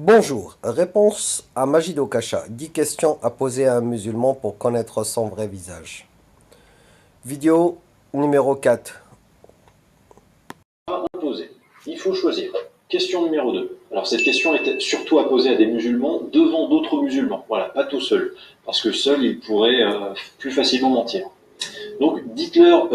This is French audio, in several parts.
Bonjour, réponse à Majid Okacha. 10 questions à poser à un musulman pour connaître son vrai visage. Vidéo numéro 4. Imposer. Il faut choisir. Question numéro 2. Alors cette question est surtout à poser à des musulmans devant d'autres musulmans. Voilà, pas tout seul. Parce que seul, il pourrait plus facilement mentir. Donc dites-leur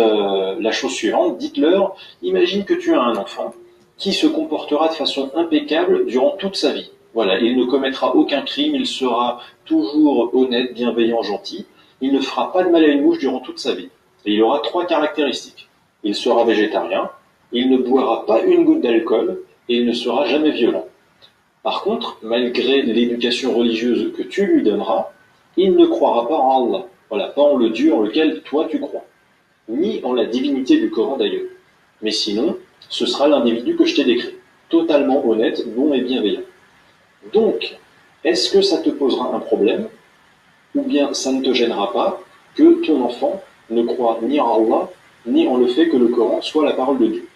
la chose suivante. Dites-leur, imagine que tu as un enfant qui se comportera de façon impeccable durant toute sa vie. Voilà, il ne commettra aucun crime, il sera toujours honnête, bienveillant, gentil. Il ne fera pas de mal à une mouche durant toute sa vie. Et il aura 3 caractéristiques. Il sera végétarien, il ne boira pas une goutte d'alcool et il ne sera jamais violent. Par contre, malgré l'éducation religieuse que tu lui donneras, il ne croira pas en Allah. Voilà, pas en le Dieu en lequel toi tu crois, ni en la divinité du Coran d'ailleurs. Mais sinon, ce sera l'individu que je t'ai décrit, totalement honnête, bon et bienveillant. Donc, est-ce que ça te posera un problème, ou bien ça ne te gênera pas que ton enfant ne croit ni en Allah, ni en le fait que le Coran soit la parole de Dieu?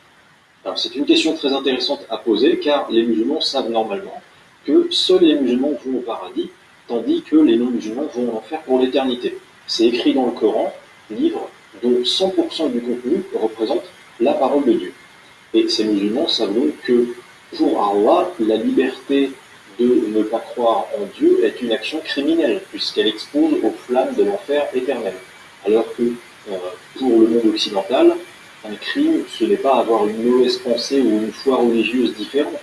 Alors c'est une question très intéressante à poser, car les musulmans savent normalement que seuls les musulmans vont au paradis, tandis que les non-musulmans vont en enfer pour l'éternité. C'est écrit dans le Coran, livre dont 100% du contenu représente la parole de Dieu. Et ces musulmans savent donc que pour Allah, la liberté de ne pas croire en Dieu est une action criminelle, puisqu'elle expose aux flammes de l'enfer éternel. Alors que pour le monde occidental, un crime, ce n'est pas avoir une mauvaise pensée ou une foi religieuse différente,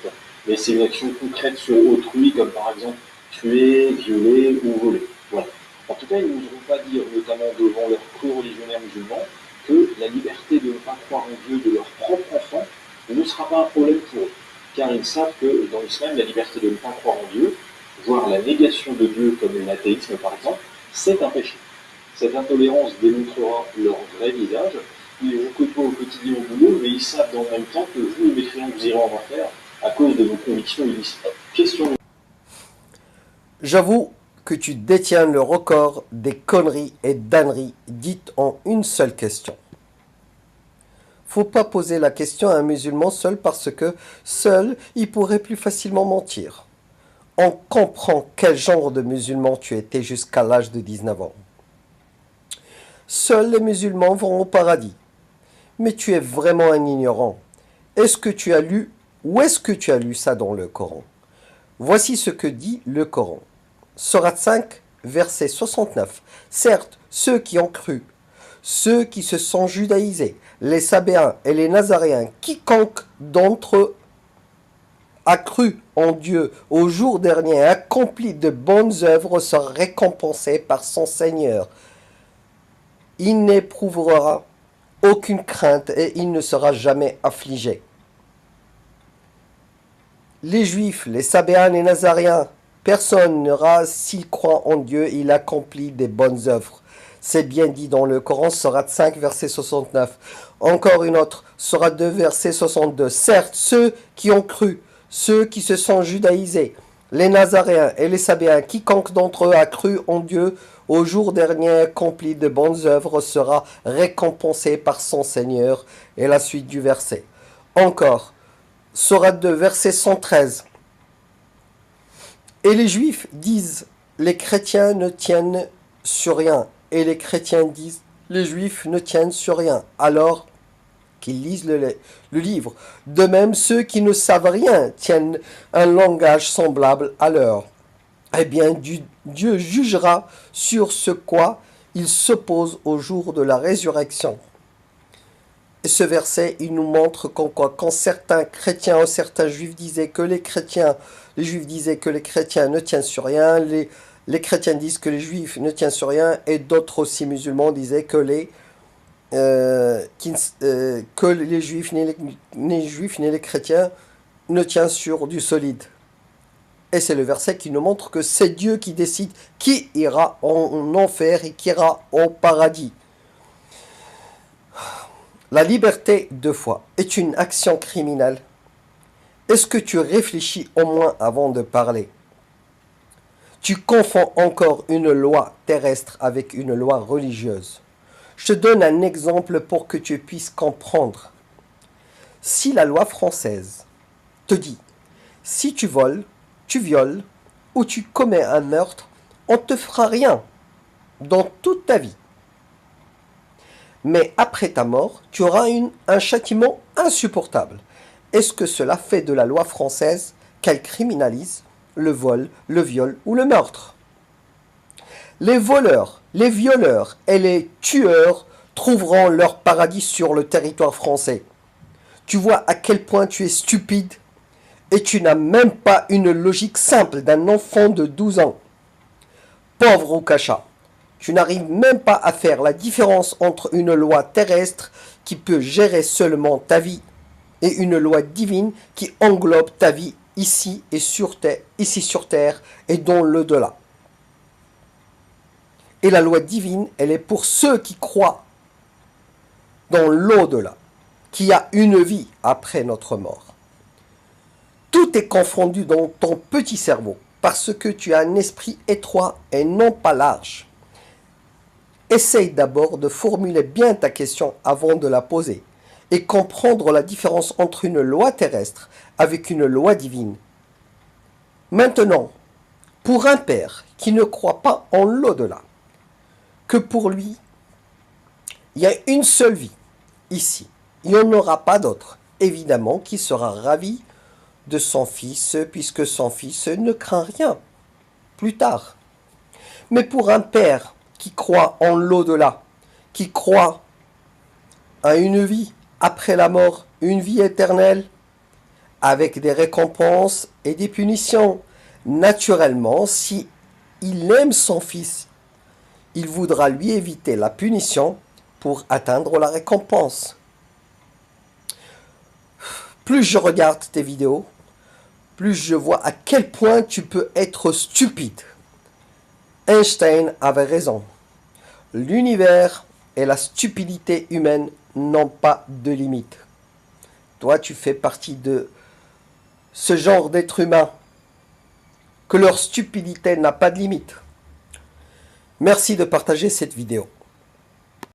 mais c'est une action concrète sur autrui, comme par exemple tuer, violer ou voler. Voilà. En tout cas, ils n'oseront pas dire, notamment devant leurs co-religionnaires musulmans, que la liberté de ne pas croire en Dieu de leur propre enfant ne sera pas un problème pour eux. Car ils savent que dans l'islam, la liberté de ne pas croire en Dieu, voire la négation de Dieu comme l'athéisme par exemple, c'est un péché. Cette intolérance démontrera leur vrai visage. Ils vous côtoient au quotidien au boulot, mais ils savent dans le même temps que vous, les mécréants, vous irez en enfer à cause de vos convictions illicites. Question. J'avoue que tu détiens le record des conneries et d'âneries dites en une seule question. Faut pas poser la question à un musulman seul parce que seul, il pourrait plus facilement mentir. On comprend quel genre de musulman tu étais jusqu'à l'âge de 19 ans. Seuls les musulmans vont au paradis. Mais tu es vraiment un ignorant. Est-ce que tu as lu, où est-ce que tu as lu ça dans le Coran? Voici ce que dit le Coran. Sourate 5, verset 69. Certes, ceux qui ont cru, ceux qui se sont judaïsés, les Sabéens et les Nazaréens, quiconque d'entre eux a cru en Dieu au jour dernier et accompli de bonnes œuvres sera récompensé par son Seigneur. Il n'éprouvera aucune crainte et il ne sera jamais affligé. Les Juifs, les Sabéens, les Nazaréens, personne n'ira s'il croit en Dieu, il accomplit des bonnes œuvres. C'est bien dit dans le Coran, Sourate 5, verset 69. Encore une autre, Sourate 2, verset 62. Certes, ceux qui ont cru, ceux qui se sont judaïsés, les Nazaréens et les Sabéens, quiconque d'entre eux a cru en Dieu au jour dernier accompli de bonnes œuvres sera récompensé par son Seigneur. Et la suite du verset. Encore, Sourate 2, verset 113. Et les Juifs disent, les chrétiens ne tiennent sur rien. Et les chrétiens disent, les Juifs ne tiennent sur rien. Alors qu'ils lisent le livre. De même, ceux qui ne savent rien tiennent un langage semblable à leur. Eh bien, Dieu jugera sur ce quoi ils s'opposent au jour de la résurrection. Et ce verset, il nous montre qu'en quoi, quand certains chrétiens ou certains juifs disaient que les juifs disaient que les chrétiens ne tiennent sur rien, les chrétiens disent que les juifs ne tiennent sur rien, et d'autres aussi musulmans disaient que que les juifs ni les chrétiens ne tiennent sur du solide. Et c'est le verset qui nous montre que c'est Dieu qui décide qui ira en enfer et qui ira au paradis. La liberté de foi est une action criminelle. Est-ce que tu réfléchis au moins avant de parler? Tu confonds encore une loi terrestre avec une loi religieuse. Je te donne un exemple pour que tu puisses comprendre. Si la loi française te dit, si tu voles, tu violes ou tu commets un meurtre, on ne te fera rien dans toute ta vie. Mais après ta mort, tu auras un châtiment insupportable. Est-ce que cela fait de la loi française qu'elle criminalise le vol, le viol ou le meurtre? Les voleurs, les violeurs et les tueurs trouveront leur paradis sur le territoire français. Tu vois à quel point tu es stupide et tu n'as même pas une logique simple d'un enfant de 12 ans. Pauvre Oukasha, tu n'arrives même pas à faire la différence entre une loi terrestre qui peut gérer seulement ta vie et une loi divine qui englobe ta vie ici sur terre et dans l'au-delà. Et la loi divine, elle est pour ceux qui croient dans l'au-delà, qu'il y a une vie après notre mort. Tout est confondu dans ton petit cerveau parce que tu as un esprit étroit et non pas large. Essaye d'abord de formuler bien ta question avant de la poser et comprendre la différence entre une loi terrestre avec une loi divine. Maintenant, pour un père qui ne croit pas en l'au-delà, que pour lui, il y a une seule vie ici, il n'y en aura pas d'autre, évidemment qu'il sera ravi de son fils puisque son fils ne craint rien plus tard. Mais pour un père qui croit en l'au-delà, qui croit à une vie après la mort, une vie éternelle, avec des récompenses et des punitions, naturellement, si il aime son fils, il voudra lui éviter la punition pour atteindre la récompense. Plus je regarde tes vidéos, plus je vois à quel point tu peux être stupide. Einstein avait raison. L'univers et la stupidité humaine n'ont pas de limite. Toi, tu fais partie de ce genre d'être humain que leur stupidité n'a pas de limite. Merci de partager cette vidéo.